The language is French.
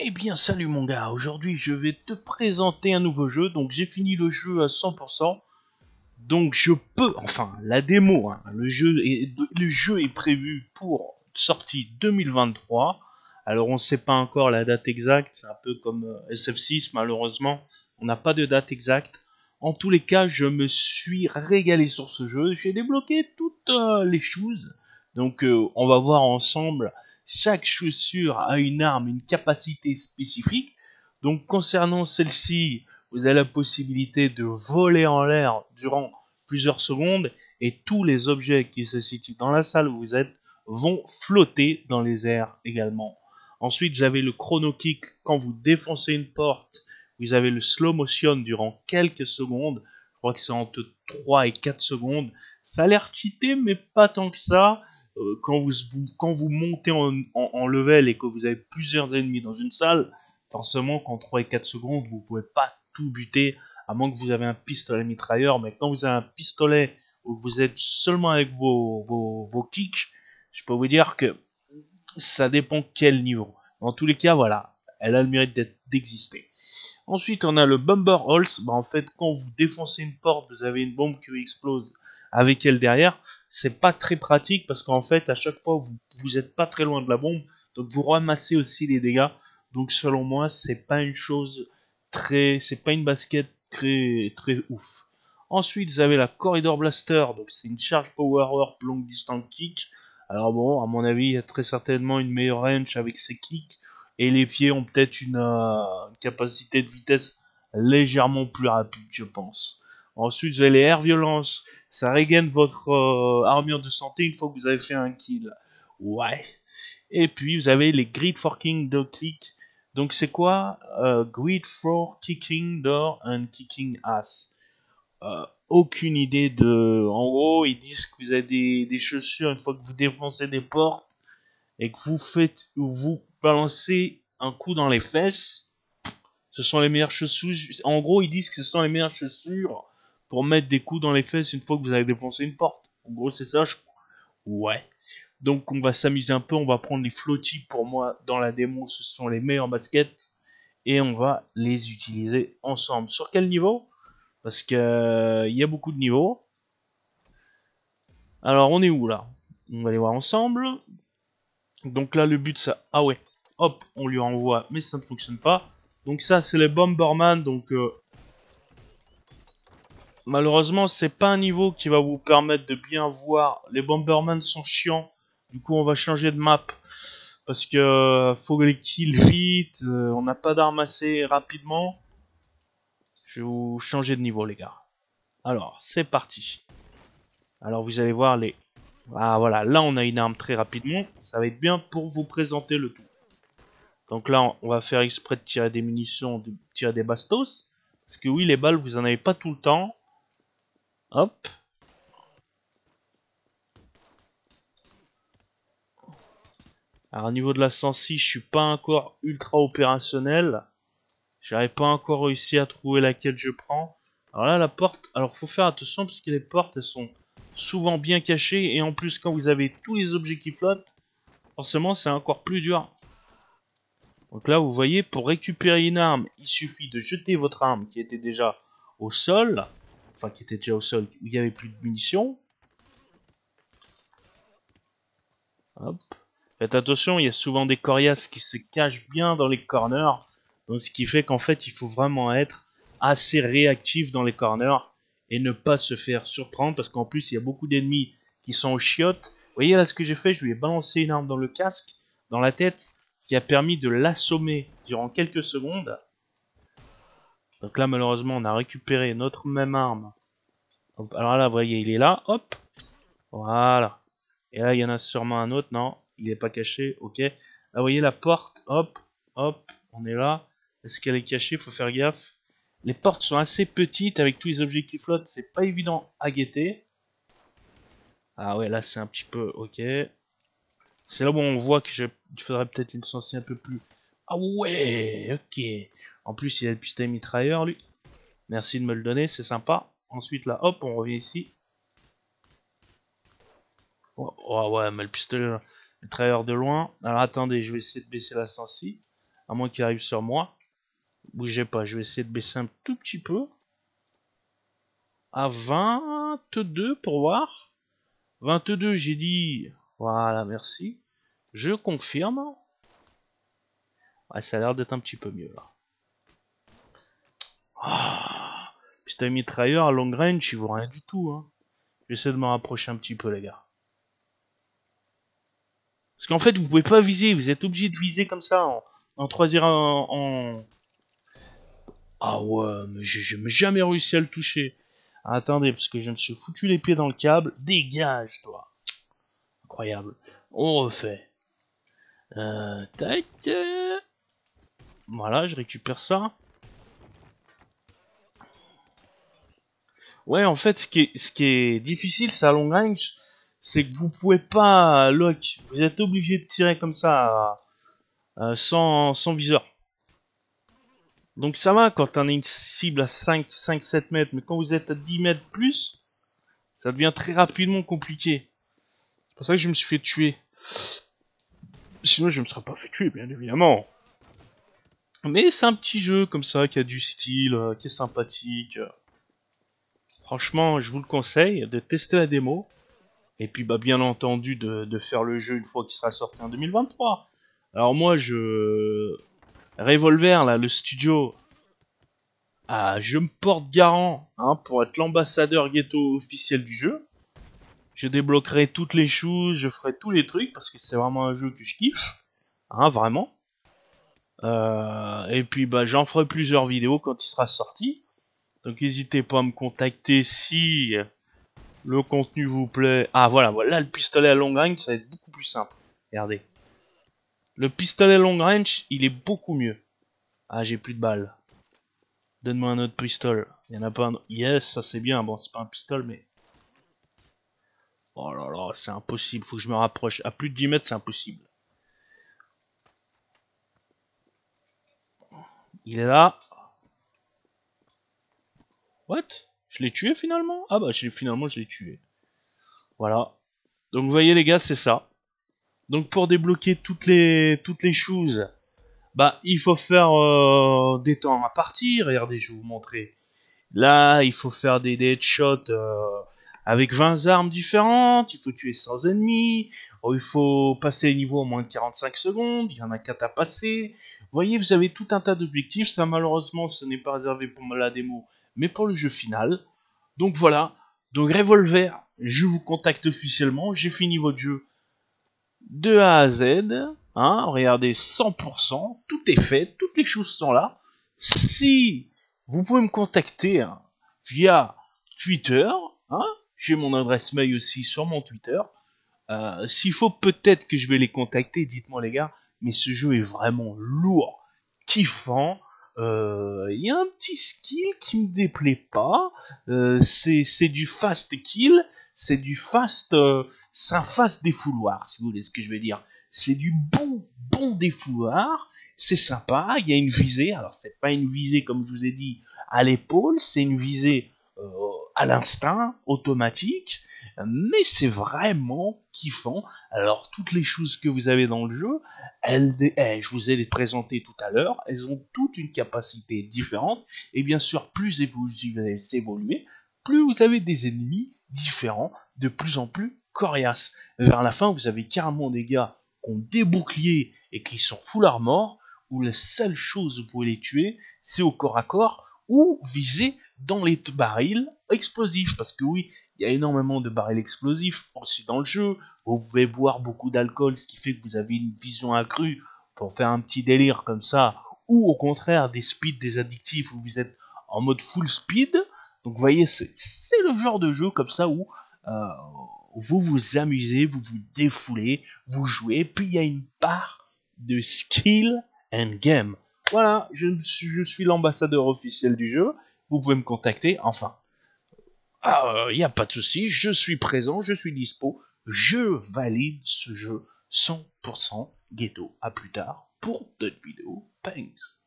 Eh bien salut mon gars, aujourd'hui je vais te présenter un nouveau jeu, donc j'ai fini le jeu à 100%, donc je peux, enfin la démo, hein, le jeu est prévu pour sortie 2023, alors on ne sait pas encore la date exacte, c'est un peu comme SF6 malheureusement, on n'a pas de date exacte. En tous les cas, je me suis régalé sur ce jeu, j'ai débloqué toutes les choses, donc on va voir ensemble. Chaque chaussure a une arme, une capacité spécifique. Donc concernant celle-ci, vous avez la possibilité de voler en l'air durant plusieurs secondes et tous les objets qui se situent dans la salle où vous êtes vont flotter dans les airs également. Ensuite, j'avais le chrono kick quand vous défoncez une porte. Vous avez le slow motion durant quelques secondes. Je crois que c'est entre 3 et 4 secondes. Ça a l'air cheaté, mais pas tant que ça. Quand vous montez en level et que vous avez plusieurs ennemis dans une salle, forcément qu'en 3 et 4 secondes, vous pouvez pas tout buter, à moins que vous avez un pistolet mitrailleur, mais quand vous avez un pistolet où vous êtes seulement avec vos kicks, je peux vous dire que ça dépend quel niveau. Dans tous les cas, voilà, elle a le mérite d'exister. Ensuite, on a le Bomber Holz. En fait, quand vous défoncez une porte, vous avez une bombe qui explose avec elle derrière. C'est pas très pratique parce qu'en fait, à chaque fois, vous êtes pas très loin de la bombe, donc vous ramassez aussi les dégâts. Donc, selon moi, c'est pas une chose c'est pas une basket très ouf. Ensuite, vous avez la Corridor Blaster. Donc, c'est une charge power up long distance kick. Alors bon, à mon avis, il y a très certainement une meilleure range avec ses kicks et les pieds ont peut-être une capacité de vitesse légèrement plus rapide, je pense. Ensuite, vous avez les Air Violence. Ça regagne votre armure de santé une fois que vous avez fait un kill. Ouais. Et puis, vous avez les Grid for King Door Kick. Donc, c'est quoi Grid for Kicking Door and Kicking Ass. Aucune idée de... En gros, ils disent que vous avez des chaussures une fois que vous défoncez des portes et que vous balancez un coup dans les fesses, ce sont les meilleures chaussures. En gros, ils disent que ce sont les meilleures chaussures pour mettre des coups dans les fesses une fois que vous avez défoncé une porte. En gros, c'est ça, je crois. Ouais. Donc, on va s'amuser un peu. On va prendre les flottis. Pour moi, dans la démo, ce sont les meilleurs baskets. Et on va les utiliser ensemble. Sur quel niveau? Parce que il y a beaucoup de niveaux. Alors, on est où là? On va les voir ensemble. Donc là, le but, c'est... Ah ouais. Hop, on lui envoie, mais ça ne fonctionne pas. Donc ça, c'est les Bomberman. Donc malheureusement, c'est pas un niveau qui va vous permettre de bien voir. Les Bomberman sont chiants. Du coup, on va changer de map. Parce que faut les kill vite. On n'a pas d'armes assez rapidement. Je vais vous changer de niveau, les gars. Alors, c'est parti. Alors, vous allez voir les... Ah voilà, là, on a une arme très rapidement. Ça va être bien pour vous présenter le tout. Donc là, on va faire exprès de tirer des munitions, de tirer des bastos. Parce que oui, les balles, vous en avez pas tout le temps. Hop. Alors au niveau de la sensi, je suis pas encore ultra opérationnel. J'avais pas encore réussi à trouver laquelle je prends. Alors là, la porte, alors faut faire attention parce que les portes, elles sont souvent bien cachées. Et en plus, quand vous avez tous les objets qui flottent, forcément, c'est encore plus dur. Donc là, vous voyez, pour récupérer une arme, il suffit de jeter votre arme qui était déjà au sol. Enfin, qui était déjà au sol, où il n'y avait plus de munitions. Hop. Faites attention, il y a souvent des coriaces qui se cachent bien dans les corners. Donc ce qui fait qu'en fait, il faut vraiment être assez réactif dans les corners et ne pas se faire surprendre parce qu'en plus, il y a beaucoup d'ennemis qui sont aux chiottes. Vous voyez là ce que j'ai fait, je lui ai balancé une arme dans le casque, dans la tête, ce qui a permis de l'assommer durant quelques secondes. Donc là, malheureusement, on a récupéré notre même arme. Hop, alors là, vous voyez, il est là, hop, voilà. Et là, il y en a sûrement un autre, non, il est pas caché, ok. Là, vous voyez la porte, hop, hop, on est là. Est-ce qu'elle est cachée? Faut faire gaffe. Les portes sont assez petites avec tous les objets qui flottent, c'est pas évident à guetter. Ah ouais, là, c'est un petit peu, ok. C'est là où on voit que il faudrait peut-être une sensée un peu plus... Ah ouais, ok. En plus, il a le pistolet mitrailleur, lui. Merci de me le donner, c'est sympa. Ensuite, là, hop, on revient ici. Oh, oh, ouais, mais le pistolet, le trailer de loin. Alors attendez, je vais essayer de baisser la sensi. À moins qu'il arrive sur moi. Bougez pas, je vais essayer de baisser un tout petit peu. À 22 pour voir. 22, j'ai dit. Voilà, merci. Je confirme. Ouais, ça a l'air d'être un petit peu mieux là. Ah, pistolet mitrailleur à long range, il vaut rien du tout. Hein. J'essaie de me rapprocher un petit peu, les gars. Parce qu'en fait, vous pouvez pas viser. Vous êtes obligé de viser comme ça en 3 en. Ah ouais, mais j'ai jamais réussi à le toucher. Attendez, parce que je me suis foutu les pieds dans le câble. Dégage, toi. Incroyable. On refait. Tac. Voilà, je récupère ça. Ouais, en fait, ce qui est difficile, c'est à long range, c'est que vous pouvez pas lock. Vous êtes obligé de tirer comme ça, sans viseur. Donc ça va quand on a une cible à 5-7 mètres, mais quand vous êtes à 10 mètres plus, ça devient très rapidement compliqué. C'est pour ça que je me suis fait tuer. Sinon, je me serais pas fait tuer, bien évidemment. Mais c'est un petit jeu comme ça, qui a du style, qui est sympathique. Franchement, je vous le conseille de tester la démo. Et puis, bah, bien entendu, de faire le jeu une fois qu'il sera sorti en 2023. Alors moi, Revolver, là, le studio, je me porte garant pour être l'ambassadeur ghetto officiel du jeu. Je débloquerai toutes les choses, je ferai tous les trucs, parce que c'est vraiment un jeu que je kiffe. Vraiment. Et puis, bah, j'en ferai plusieurs vidéos quand il sera sorti. Donc n'hésitez pas à me contacter si le contenu vous plaît. Ah voilà, voilà, le pistolet à long range, ça va être beaucoup plus simple. Regardez. Le pistolet long range, il est beaucoup mieux. Ah, j'ai plus de balles. Donne-moi un autre pistolet. Il y en a pas un. Yes, ça c'est bien. Bon, c'est pas un pistolet, mais. Oh là là, c'est impossible. Faut que je me rapproche. À plus de 10 mètres, c'est impossible. Il est là. What? Je l'ai tué finalement? Ah bah, finalement, je l'ai tué. Voilà. Donc, vous voyez, les gars, c'est ça. Donc, pour débloquer toutes les choses, bah, il faut faire des temps à partir. Regardez, je vais vous montrer. Là, il faut faire des headshots avec 20 armes différentes. Il faut tuer 100 ennemis. Oh, il faut passer les niveaux en moins de 45 secondes. Il y en a 4 à passer. Vous voyez, vous avez tout un tas d'objectifs. Ça, malheureusement, ce n'est pas réservé pour la démo, mais pour le jeu final. Donc voilà. Donc Revolver, je vous contacte officiellement. J'ai fini votre jeu de A à Z. Regardez, 100%, tout est fait, toutes les choses sont là. Si vous pouvez me contacter via Twitter, j'ai mon adresse mail aussi sur mon Twitter. S'il faut, peut-être que je vais les contacter, dites-moi les gars, mais ce jeu est vraiment lourd, kiffant. Il y a un petit skill qui me déplaît pas. C'est du fast kill, c'est du fast, c'est un fast défouloir, si vous voulez ce que je veux dire. C'est du bon défouloir. C'est sympa. Il y a une visée. Alors c'est pas une visée comme je vous ai dit à l'épaule, c'est une visée à l'instinct, automatique. Mais c'est vraiment kiffant. Alors toutes les choses que vous avez dans le jeu, je vous ai les présentées tout à l'heure, elles ont toutes une capacité différente, et bien sûr plus vous évoluez, plus vous avez des ennemis différents, de plus en plus coriaces. Vers la fin, vous avez carrément des gars qui ont des boucliers et qui sont full armor, où la seule chose où vous pouvez les tuer, c'est au corps à corps, ou viser dans les barils explosifs, parce que oui, il y a énormément de barils explosifs aussi dans le jeu. Vous pouvez boire beaucoup d'alcool, ce qui fait que vous avez une vision accrue pour faire un petit délire comme ça. Ou au contraire, des speeds, des addictifs où vous êtes en mode full speed. Donc vous voyez, c'est le genre de jeu comme ça où vous vous amusez, vous vous défoulez, vous jouez. Puis il y a une part de skill and game. Voilà, je suis l'ambassadeur officiel du jeu. Vous pouvez me contacter, enfin. Il n'y a pas de souci, je suis présent, je suis dispo, je valide ce jeu 100% ghetto. À plus tard pour d'autres vidéos. Thanks.